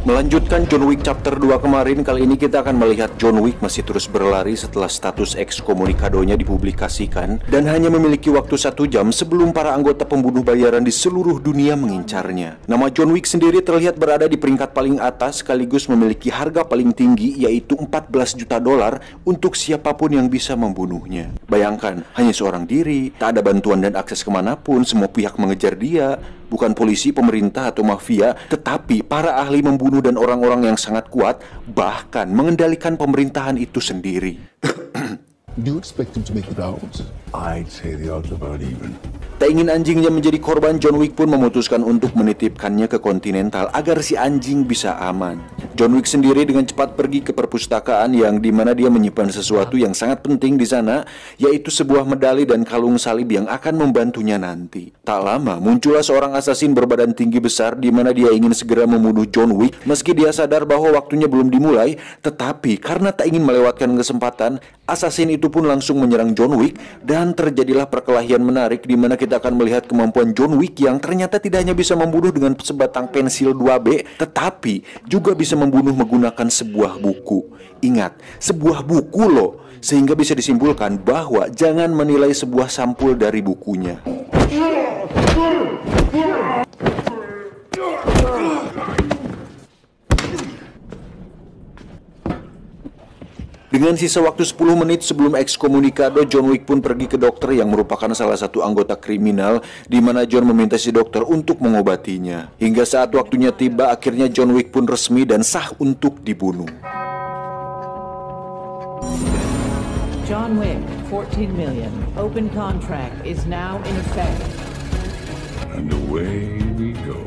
Melanjutkan John Wick chapter 2 kemarin, kali ini kita akan melihat John Wick masih terus berlari setelah status ekskomunikadonya dipublikasikan dan hanya memiliki waktu 1 jam sebelum para anggota pembunuh bayaran di seluruh dunia mengincarnya. Nama John Wick sendiri terlihat berada di peringkat paling atas sekaligus memiliki harga paling tinggi, yaitu 14 juta dolar untuk siapapun yang bisa membunuhnya. Bayangkan, hanya seorang diri, tak ada bantuan dan akses kemanapun, semua pihak mengejar dia. Bukan polisi, pemerintah, atau mafia, tetapi para ahli membunuh dan orang-orang yang sangat kuat, bahkan mengendalikan pemerintahan itu sendiri. Do you expect him to make it out? I'd say the odds are about even. Tak ingin anjingnya menjadi korban, John Wick pun memutuskan untuk menitipkannya ke Continental agar si anjing bisa aman. John Wick sendiri dengan cepat pergi ke perpustakaan yang dimana dia menyimpan sesuatu yang sangat penting di sana, yaitu sebuah medali dan kalung salib yang akan membantunya nanti. Tak lama muncullah seorang asasin berbadan tinggi besar dimana dia ingin segera membunuh John Wick meski dia sadar bahwa waktunya belum dimulai, tetapi karena tak ingin melewatkan kesempatan, asasin itu pun langsung menyerang John Wick dan terjadilah perkelahian menarik di mana kita akan melihat kemampuan John Wick yang ternyata tidak hanya bisa membunuh dengan sebatang pensil 2B, tetapi juga bisa membunuh menggunakan sebuah buku. Ingat, sebuah buku loh, sehingga bisa disimpulkan bahwa jangan menilai sebuah sampul dari bukunya. Dengan sisa waktu 10 menit sebelum ekskomunikado, John Wick pun pergi ke dokter yang merupakan salah satu anggota kriminal, di mana John meminta si dokter untuk mengobatinya. Hingga saat waktunya tiba, akhirnya John Wick pun resmi dan sah untuk dibunuh. John Wick, 14 million. Open contract is now in effect. And away we go.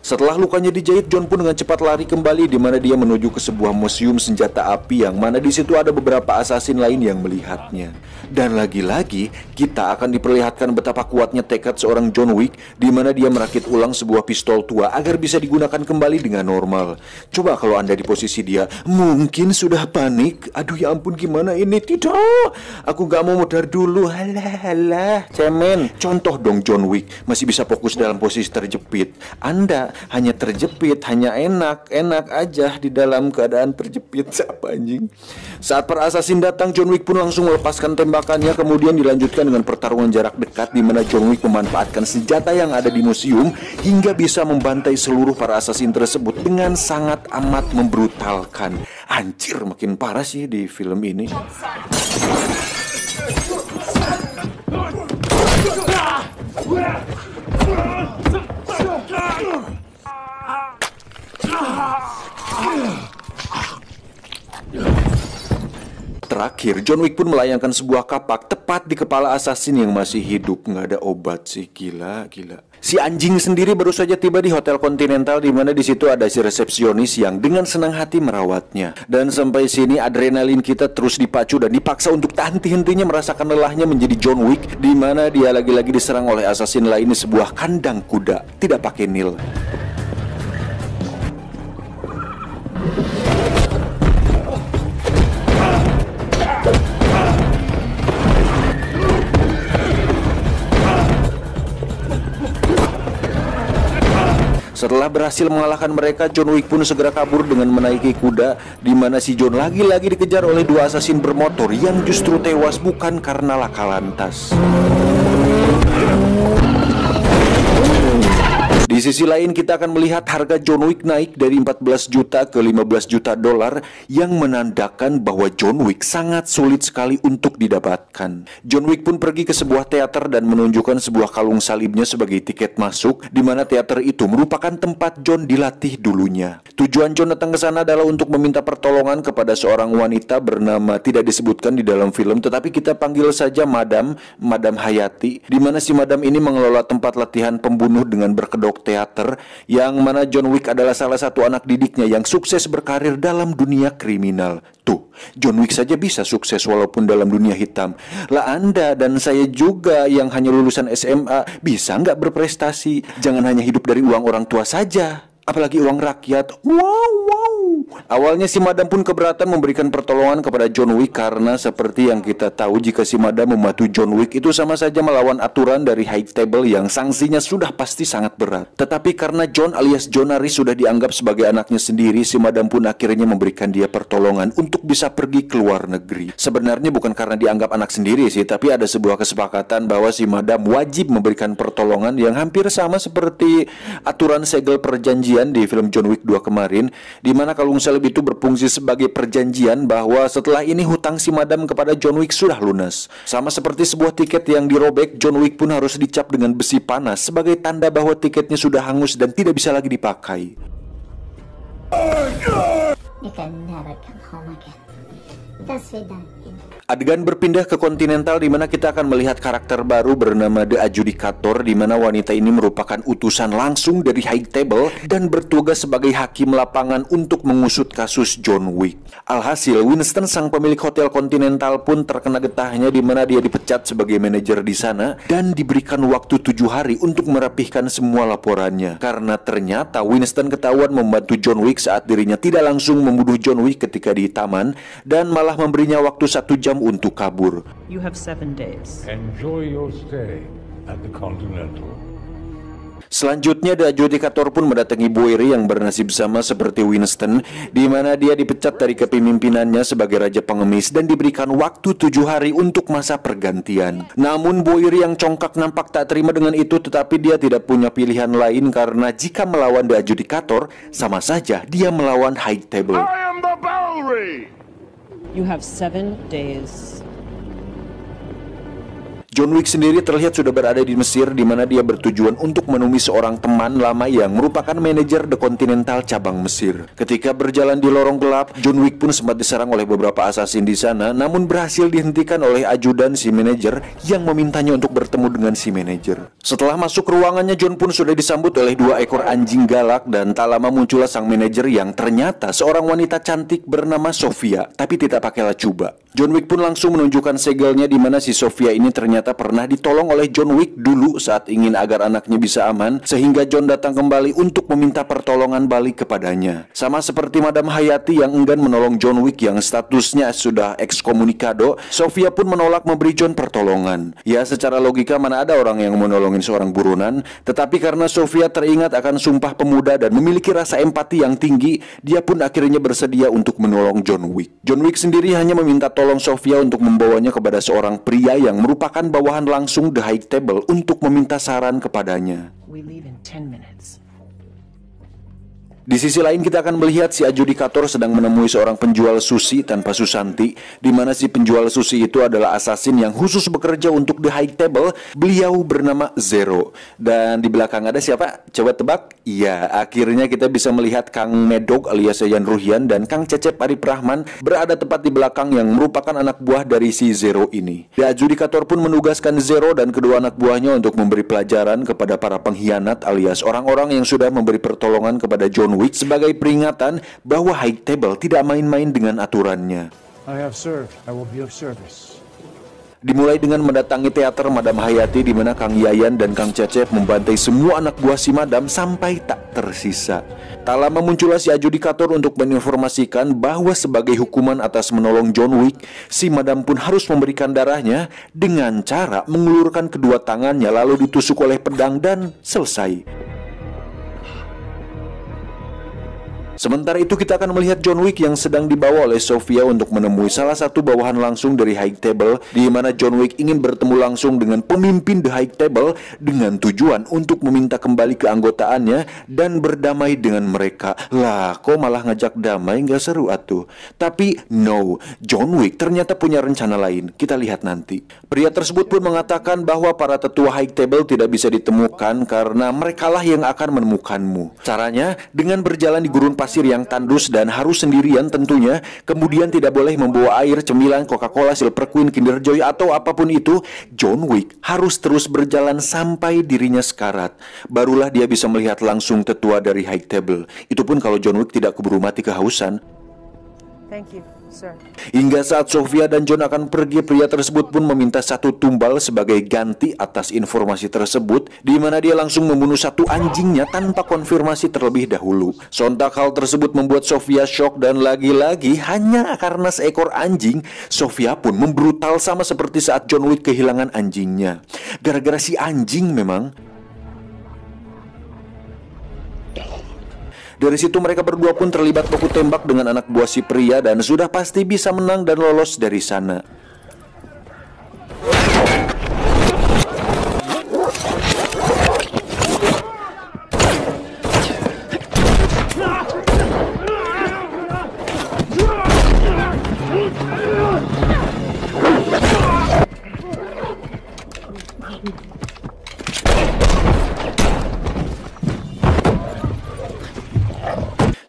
Setelah lukanya dijahit, John pun dengan cepat lari kembali di mana dia menuju ke sebuah museum senjata api yang mana di situ ada beberapa asasin lain yang melihatnya. Dan lagi-lagi kita akan diperlihatkan betapa kuatnya tekad seorang John Wick di mana dia merakit ulang sebuah pistol tua agar bisa digunakan kembali dengan normal. Coba kalau Anda di posisi dia, mungkin sudah panik. Aduh ya ampun, gimana ini? Tidak, aku gak mau modar dulu. Halah, cemen. Contoh dong John Wick masih bisa fokus dalam posisi terjepit. Anda hanya terjepit, hanya enak aja di dalam keadaan terjepit. Siapa anjing? Saat para asasin datang, John Wick pun langsung melepaskan tembakannya. Kemudian dilanjutkan dengan pertarungan jarak dekat di mana John Wick memanfaatkan senjata yang ada di museum hingga bisa membantai seluruh para asasin tersebut dengan sangat amat membrutalkan. Anjir, makin parah sih di film ini. Terakhir, John Wick pun melayangkan sebuah kapak tepat di kepala asasin yang masih hidup. Nggak ada obat sih, gila. Si anjing sendiri baru saja tiba di Hotel Continental di mana di situ ada si resepsionis yang dengan senang hati merawatnya. Dan sampai sini adrenalin kita terus dipacu dan dipaksa untuk tak henti-hentinya merasakan lelahnya menjadi John Wick, di mana dia lagi-lagi diserang oleh asasin lain di sebuah kandang kuda, tidak pakai nil. Setelah berhasil mengalahkan mereka, John Wick pun segera kabur dengan menaiki kuda, di mana si John lagi-lagi dikejar oleh dua asasin bermotor yang justru tewas bukan karena laka lantas. Di sisi lain kita akan melihat harga John Wick naik dari 14 juta ke 15 juta dolar yang menandakan bahwa John Wick sangat sulit sekali untuk didapatkan. John Wick pun pergi ke sebuah teater dan menunjukkan sebuah kalung salibnya sebagai tiket masuk, di mana teater itu merupakan tempat John dilatih dulunya. Tujuan John datang ke sana adalah untuk meminta pertolongan kepada seorang wanita bernama tidak disebutkan di dalam film, tetapi kita panggil saja Madam Hayati, di mana si Madam ini mengelola tempat latihan pembunuh dengan berkedok teater, yang mana John Wick adalah salah satu anak didiknya yang sukses berkarir dalam dunia kriminal. Tuh, John Wick saja bisa sukses walaupun dalam dunia hitam. Lah Anda dan saya juga yang hanya lulusan SMA bisa nggak berprestasi? Jangan hanya hidup dari uang orang tua saja, apalagi uang rakyat. Wow. Awalnya si Madam pun keberatan memberikan pertolongan kepada John Wick karena seperti yang kita tahu, jika si Madam membantu John Wick itu sama saja melawan aturan dari High Table yang sanksinya sudah pasti sangat berat. Tetapi karena John alias John Aris sudah dianggap sebagai anaknya sendiri, si Madam pun akhirnya memberikan dia pertolongan untuk bisa pergi ke luar negeri. Sebenarnya bukan karena dianggap anak sendiri sih, tapi ada sebuah kesepakatan bahwa si Madam wajib memberikan pertolongan yang hampir sama seperti aturan segel perjanjian di film John Wick 2 kemarin, di mana kalung salib itu berfungsi sebagai perjanjian bahwa setelah ini hutang si Madam kepada John Wick sudah lunas. Sama seperti sebuah tiket yang dirobek, John Wick pun harus dicap dengan besi panas sebagai tanda bahwa tiketnya sudah hangus dan tidak bisa lagi dipakai. You can never come home again. That's it, Adegan berpindah ke kontinental di mana kita akan melihat karakter baru bernama The Adjudicator, di mana wanita ini merupakan utusan langsung dari High Table dan bertugas sebagai hakim lapangan untuk mengusut kasus John Wick. Alhasil, Winston sang pemilik hotel kontinental pun terkena getahnya, di mana dia dipecat sebagai manajer di sana dan diberikan waktu 7 hari untuk merapihkan semua laporannya. Karena ternyata Winston ketahuan membantu John Wick saat dirinya tidak langsung membunuh John Wick ketika di taman dan malah memberinya waktu 1 jam untuk kabur. You have 7 days. Enjoy your stay at the Continental. Selanjutnya, The Adjudicator pun mendatangi Boiri yang bernasib sama seperti Winston, di mana dia dipecat dari kepemimpinannya sebagai Raja Pengemis dan diberikan waktu 7 hari untuk masa pergantian. Namun Boiri yang congkak nampak tak terima dengan itu, tetapi dia tidak punya pilihan lain karena jika melawan The Adjudicator, sama saja dia melawan High Table. I am the Bowery! You have 7 days. John Wick sendiri terlihat sudah berada di Mesir, di mana dia bertujuan untuk menemui seorang teman lama yang merupakan manajer The Continental cabang Mesir. Ketika berjalan di lorong gelap, John Wick pun sempat diserang oleh beberapa asasin di sana, namun berhasil dihentikan oleh ajudan si manajer yang memintanya untuk bertemu dengan si manajer. Setelah masuk ruangannya, John pun sudah disambut oleh 2 ekor anjing galak dan tak lama muncullah sang manajer yang ternyata seorang wanita cantik bernama Sofia, tapi tidak pakai lacuba. John Wick pun langsung menunjukkan segelnya, di mana si Sofia ini ternyata pernah ditolong oleh John Wick dulu saat ingin agar anaknya bisa aman, sehingga John datang kembali untuk meminta pertolongan balik kepadanya. Sama seperti Madam Hayati yang enggan menolong John Wick yang statusnya sudah ekskomunikado, Sofia pun menolak memberi John pertolongan. Ya, secara logika mana ada orang yang menolongin seorang buronan, tetapi karena Sofia teringat akan Sumpah Pemuda dan memiliki rasa empati yang tinggi, dia pun akhirnya bersedia untuk menolong John Wick. John Wick sendiri hanya meminta tolong Sofia untuk membawanya kepada seorang pria yang merupakan bawahan langsung The High Table untuk meminta saran kepadanya. We leave in 10 minutes. Di sisi lain kita akan melihat si Adjudicator sedang menemui seorang penjual sushi tanpa Susanti, di mana si penjual sushi itu adalah assassin yang khusus bekerja untuk The High Table. Beliau bernama Zero. Dan di belakang ada siapa? Coba tebak? Iya, akhirnya kita bisa melihat Kang Medog alias Yayan Ruhian dan Kang Cecep Arif Rahman berada tepat di belakang yang merupakan anak buah dari si Zero ini. The Adjudicator pun menugaskan Zero dan kedua anak buahnya untuk memberi pelajaran kepada para pengkhianat alias orang-orang yang sudah memberi pertolongan kepada John Wick sebagai peringatan bahwa High Table tidak main-main dengan aturannya. I have served. I will be of service. Dimulai dengan mendatangi teater Madam Hayati, di mana Kang Yayan dan Kang Cecep membantai semua anak buah si Madam sampai tak tersisa. Tak lama muncullah si Adjudicator untuk menginformasikan bahwa sebagai hukuman atas menolong John Wick, si Madam pun harus memberikan darahnya dengan cara mengulurkan kedua tangannya lalu ditusuk oleh pedang dan selesai. Sementara itu kita akan melihat John Wick yang sedang dibawa oleh Sofia untuk menemui salah satu bawahan langsung dari High Table, di mana John Wick ingin bertemu langsung dengan pemimpin The High Table dengan tujuan untuk meminta kembali keanggotaannya dan berdamai dengan mereka. Lah, kok malah ngajak damai, nggak seru atuh. Tapi no, John Wick ternyata punya rencana lain. Kita lihat nanti. Pria tersebut pun mengatakan bahwa para tetua High Table tidak bisa ditemukan karena merekalah yang akan menemukanmu. Caranya dengan berjalan di gurun pasir yang tandus dan harus sendirian tentunya, kemudian tidak boleh membawa air, cemilan, Coca-Cola, Silver Queen, Kinder Joy atau apapun itu. John Wick harus terus berjalan sampai dirinya sekarat. Barulah dia bisa melihat langsung tetua dari High Table. Itu pun kalau John Wick tidak keburu mati kehausan. Thank you. sir. Hingga saat Sofia dan John akan pergi, pria tersebut pun meminta 1 tumbal sebagai ganti atas informasi tersebut, di mana dia langsung membunuh 1 anjingnya tanpa konfirmasi terlebih dahulu. Sontak hal tersebut membuat Sofia shock, dan lagi-lagi hanya karena seekor anjing, Sofia pun membrutal sama seperti saat John Wick kehilangan anjingnya. Gara-gara si anjing memang. Dari situ mereka berdua pun terlibat baku tembak dengan anak buah si pria dan sudah pasti bisa menang dan lolos dari sana.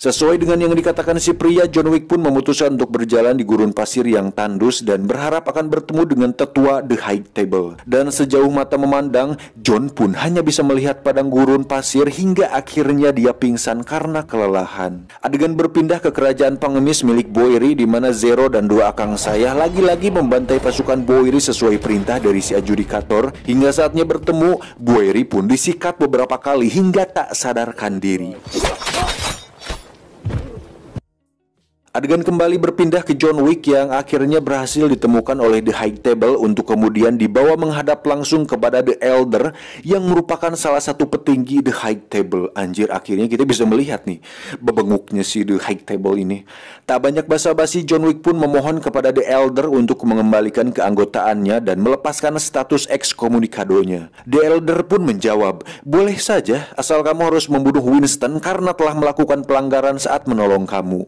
Sesuai dengan yang dikatakan si pria, John Wick pun memutuskan untuk berjalan di gurun pasir yang tandus dan berharap akan bertemu dengan tetua The High Table. Dan sejauh mata memandang, John pun hanya bisa melihat padang gurun pasir hingga akhirnya dia pingsan karena kelelahan. Adegan berpindah ke kerajaan pengemis milik Boiri, di mana Zero dan 2 akang saya lagi-lagi membantai pasukan Boiri sesuai perintah dari si adjudikator. Hingga saatnya bertemu, Boiri pun disikat beberapa kali hingga tak sadarkan diri. Adegan kembali berpindah ke John Wick yang akhirnya berhasil ditemukan oleh The High Table untuk kemudian dibawa menghadap langsung kepada The Elder yang merupakan salah satu petinggi The High Table. Anjir, akhirnya kita bisa melihat nih bebenguknya si The High Table ini. Tak banyak basa-basi, John Wick pun memohon kepada The Elder untuk mengembalikan keanggotaannya dan melepaskan status ekskomunikadonya. The Elder pun menjawab, "Boleh saja, asal kamu harus membunuh Winston karena telah melakukan pelanggaran saat menolong kamu."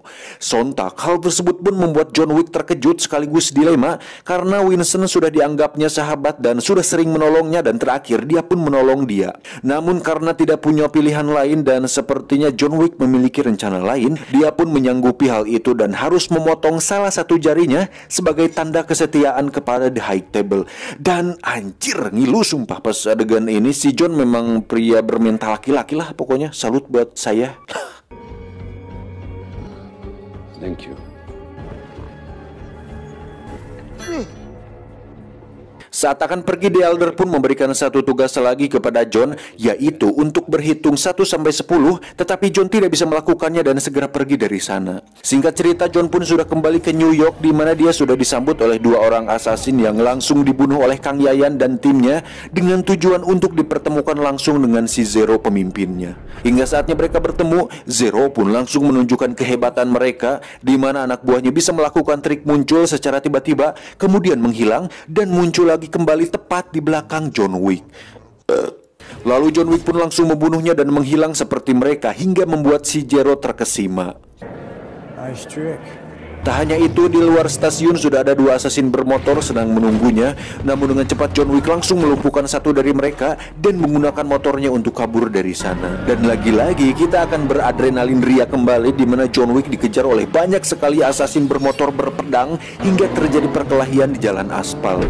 Hal tersebut pun membuat John Wick terkejut sekaligus dilema karena Winston sudah dianggapnya sahabat dan sudah sering menolongnya, dan terakhir dia pun menolong dia. Namun karena tidak punya pilihan lain dan sepertinya John Wick memiliki rencana lain, dia pun menyanggupi hal itu dan harus memotong salah satu jarinya sebagai tanda kesetiaan kepada The High Table. Dan anjir, ngilu sumpah pas adegan ini. Si John memang pria bermental laki-laki lah pokoknya. Salut buat saya. Thank you. Saat akan pergi, The Elder pun memberikan satu tugas lagi kepada John, yaitu untuk berhitung 1-10, tetapi John tidak bisa melakukannya dan segera pergi dari sana. Singkat cerita, John pun sudah kembali ke New York, di mana dia sudah disambut oleh 2 orang asasin yang langsung dibunuh oleh Kang Yayan dan timnya dengan tujuan untuk dipertemukan langsung dengan si Zero pemimpinnya. Hingga saatnya mereka bertemu, Zero pun langsung menunjukkan kehebatan mereka, di mana anak buahnya bisa melakukan trik muncul secara tiba-tiba, kemudian menghilang dan muncul lagi kembali tepat di belakang John Wick. Lalu John Wick pun langsung membunuhnya dan menghilang seperti mereka hingga membuat si Zero terkesima. Nice trick. Tak hanya itu, di luar stasiun sudah ada 2 asasin bermotor sedang menunggunya. Namun dengan cepat John Wick langsung melumpuhkan satu dari mereka dan menggunakan motornya untuk kabur dari sana. Dan lagi-lagi kita akan beradrenalin ria kembali, di mana John Wick dikejar oleh banyak sekali asasin bermotor berpedang hingga terjadi perkelahian di jalan aspal.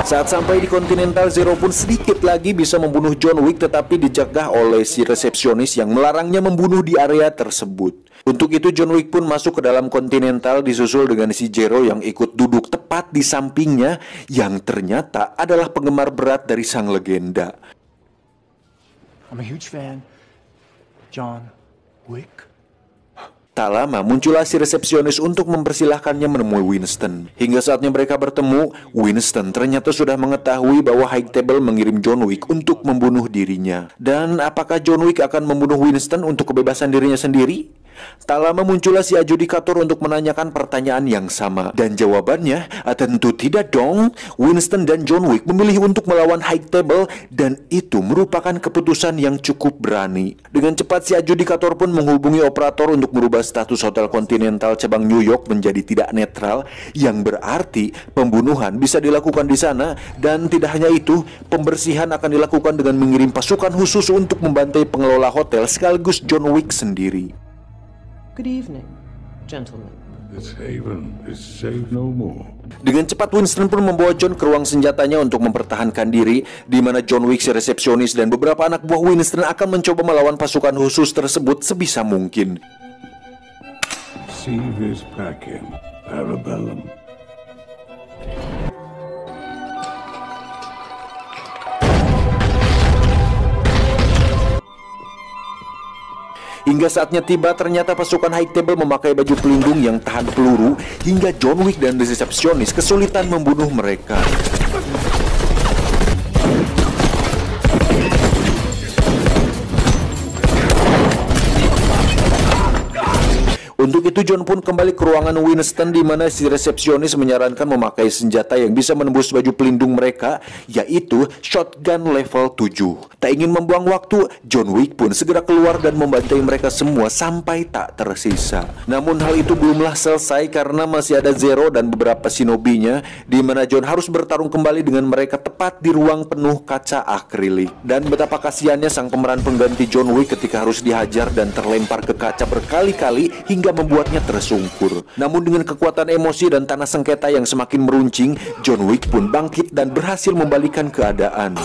Saat sampai di Continental, Zero pun sedikit lagi bisa membunuh John Wick, tetapi dicegah oleh si resepsionis yang melarangnya membunuh di area tersebut. Untuk itu John Wick pun masuk ke dalam Continental disusul dengan si Zero yang ikut duduk tepat di sampingnya, yang ternyata adalah penggemar berat dari sang legenda. I'm a huge fan. John Wick. Tak lama muncullah si resepsionis untuk mempersilahkannya menemui Winston. Hingga saatnya mereka bertemu, Winston ternyata sudah mengetahui bahwa High Table mengirim John Wick untuk membunuh dirinya. Dan apakah John Wick akan membunuh Winston untuk kebebasan dirinya sendiri? Tak lama muncullah si adjudikator untuk menanyakan pertanyaan yang sama. Dan jawabannya, tentu tidak dong. Winston dan John Wick memilih untuk melawan High Table, dan itu merupakan keputusan yang cukup berani. Dengan cepat si adjudikator pun menghubungi operator untuk merubah status Hotel Continental cabang New York menjadi tidak netral, yang berarti pembunuhan bisa dilakukan di sana. Dan tidak hanya itu, pembersihan akan dilakukan dengan mengirim pasukan khusus untuk membantai pengelola hotel sekaligus John Wick sendiri. Good evening. gentlemen. This haven is safe no more. Dengan cepat Winston pun membawa John ke ruang senjatanya untuk mempertahankan diri, di mana John Wick, si resepsionis, dan beberapa anak buah Winston akan mencoba melawan pasukan khusus tersebut sebisa mungkin. See this packing, Parabellum. Hingga saatnya tiba, ternyata pasukan High Table memakai baju pelindung yang tahan peluru, hingga John Wick dan resepsionis kesulitan membunuh mereka. Untuk itu John pun kembali ke ruangan Winston, di mana si resepsionis menyarankan memakai senjata yang bisa menembus baju pelindung mereka, yaitu shotgun level 7. Tak ingin membuang waktu, John Wick pun segera keluar dan membantai mereka semua sampai tak tersisa. Namun hal itu belumlah selesai karena masih ada Zero dan beberapa shinobinya, di mana John harus bertarung kembali dengan mereka tepat di ruang penuh kaca akrilik. Dan betapa kasihannya sang pemeran pengganti John Wick ketika harus dihajar dan terlempar ke kaca berkali-kali hingga membuatnya tersungkur. Namun dengan kekuatan emosi dan tanah sengketa yang semakin meruncing, John Wick pun bangkit dan berhasil membalikan keadaan.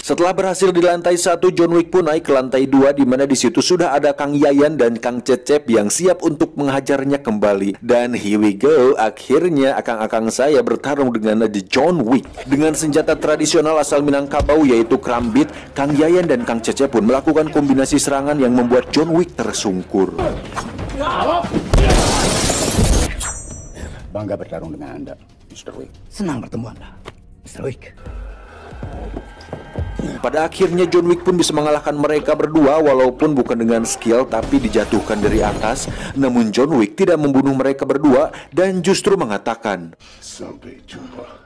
Setelah berhasil di lantai 1, John Wick pun naik ke lantai 2, di mana di situ sudah ada Kang Yayan dan Kang Cecep yang siap untuk menghajarnya kembali. Dan here we go, akhirnya akang-akang saya bertarung dengan The John Wick. Dengan senjata tradisional asal Minangkabau yaitu Krambit, Kang Yayan dan Kang Cecep pun melakukan kombinasi serangan yang membuat John Wick tersungkur. Bangga bertarung dengan Anda, Mr. Wick. Senang bertemu Anda, Mr. Wick. Pada akhirnya John Wick pun bisa mengalahkan mereka berdua, walaupun bukan dengan skill tapi dijatuhkan dari atas. Namun John Wick tidak membunuh mereka berdua dan justru mengatakan, Sampai jumpa.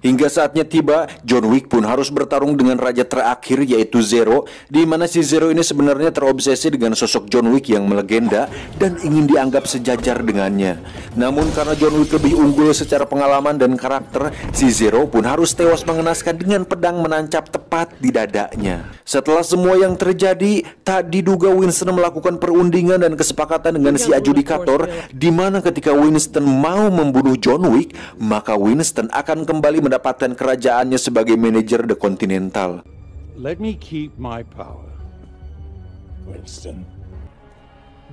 Hingga saatnya tiba, John Wick pun harus bertarung dengan raja terakhir yaitu Zero, di mana si Zero ini sebenarnya terobsesi dengan sosok John Wick yang melegenda dan ingin dianggap sejajar dengannya. Namun karena John Wick lebih unggul secara pengalaman dan karakter, si Zero pun harus tewas mengenaskan dengan pedang menancap tepat di dadanya. Setelah semua yang terjadi, tak diduga Winston melakukan perundingan dan kesepakatan dengan si adjudikator, di mana ketika Winston mau membunuh John Wick, maka Winston akan kembali mendapatkan kerajaannya sebagai manajer The Continental. Let me keep my power, Winston.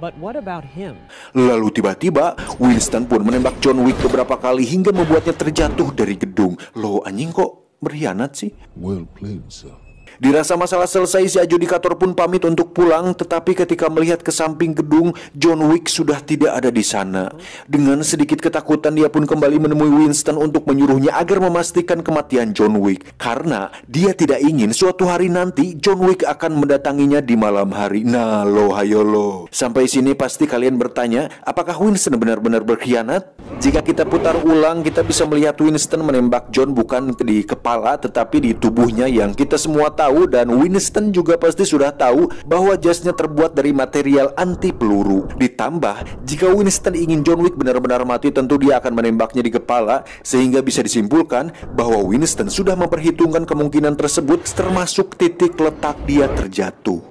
But what about him? Lalu tiba-tiba Winston pun menembak John Wick beberapa kali hingga membuatnya terjatuh dari gedung. Loh, anjing kok berkhianat sih? Well played, sir. Dirasa masalah selesai, si adjudikator pun pamit untuk pulang, tetapi ketika melihat ke samping gedung, John Wick sudah tidak ada di sana. Dengan sedikit ketakutan, dia pun kembali menemui Winston untuk menyuruhnya agar memastikan kematian John Wick, karena dia tidak ingin suatu hari nanti John Wick akan mendatanginya di malam hari. Nah lo, hayo lo. Sampai sini pasti kalian bertanya, apakah Winston benar-benar berkhianat? Jika kita putar ulang, kita bisa melihat Winston menembak John bukan di kepala, tetapi di tubuhnya yang kita semua tahu. Dan Winston juga pasti sudah tahu bahwa jasnya terbuat dari material anti peluru. Ditambah, jika Winston ingin John Wick benar-benar mati, tentu dia akan menembaknya di kepala, sehingga bisa disimpulkan bahwa Winston sudah memperhitungkan kemungkinan tersebut, termasuk titik letak dia terjatuh.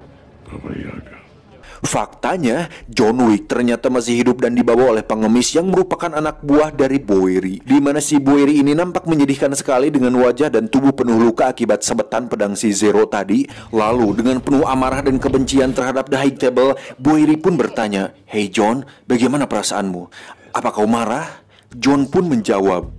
Baba Yaga. Faktanya, John Wick ternyata masih hidup dan dibawa oleh pengemis yang merupakan anak buah dari Bowery, di mana si Bowery ini nampak menyedihkan sekali dengan wajah dan tubuh penuh luka akibat sabetan pedang si Zero tadi. Lalu dengan penuh amarah dan kebencian terhadap The High Table, Bowery pun bertanya, "Hey John, bagaimana perasaanmu? Apa kau marah?" John pun menjawab,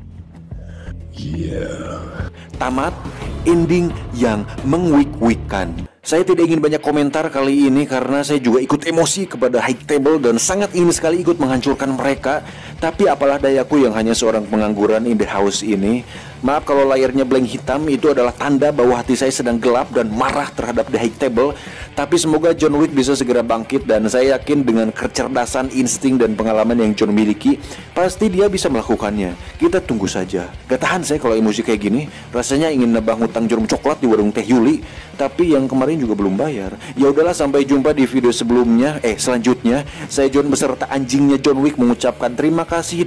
Yeah. tamat ending yang mengwik-wikkan. Saya tidak ingin banyak komentar kali ini karena saya juga ikut emosi kepada High Table dan sangat ingin sekali ikut menghancurkan mereka. Tapi apalah dayaku yang hanya seorang pengangguran in the house ini. Maaf kalau layarnya blank hitam, itu adalah tanda bahwa hati saya sedang gelap dan marah terhadap The High Table. Tapi semoga John Wick bisa segera bangkit, dan saya yakin dengan kecerdasan, insting, dan pengalaman yang John miliki, pasti dia bisa melakukannya. Kita tunggu saja. Gak tahan saya kalau emosi kayak gini. Rasanya ingin nebang hutang jarum coklat di warung Teh Yuli, tapi yang kemarin juga belum bayar. Ya udahlah, sampai jumpa di video selanjutnya. Saya John beserta anjingnya John Wick mengucapkan terima kasih.